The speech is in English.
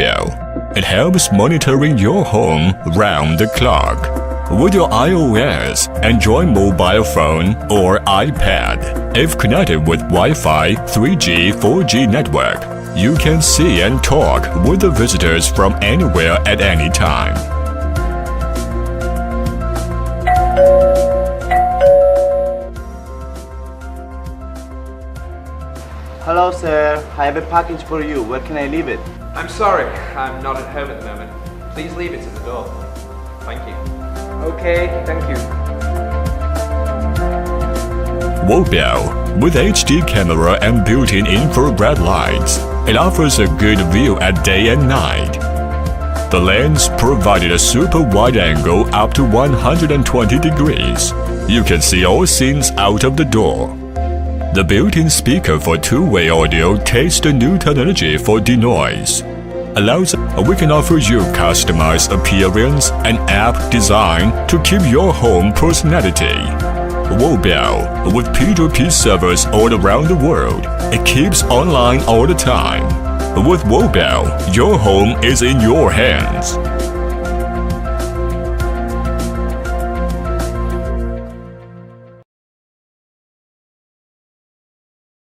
Wobell. It helps monitoring your home round the clock. With your iOS, Android mobile phone, or iPad, if connected with Wi-Fi, 3G, 4G network, you can see and talk with the visitors from anywhere at any time. Hello, sir. I have a package for you. Where can I leave it? I'm sorry, I'm not at home at the moment. Please leave it at the door. Thank you. Okay, thank you. Wobell, with HD camera and built-in infrared lights, it offers a good view at day and night. The lens provided a super wide angle up to 120 degrees. You can see all scenes out of the door. The built-in speaker for two-way audio takes the Newton energy for denoise. We can offer you customized appearance and app design to keep your home personality. Wobell, with P2P servers all around the world, it keeps online all the time. With Wobell, your home is in your hands.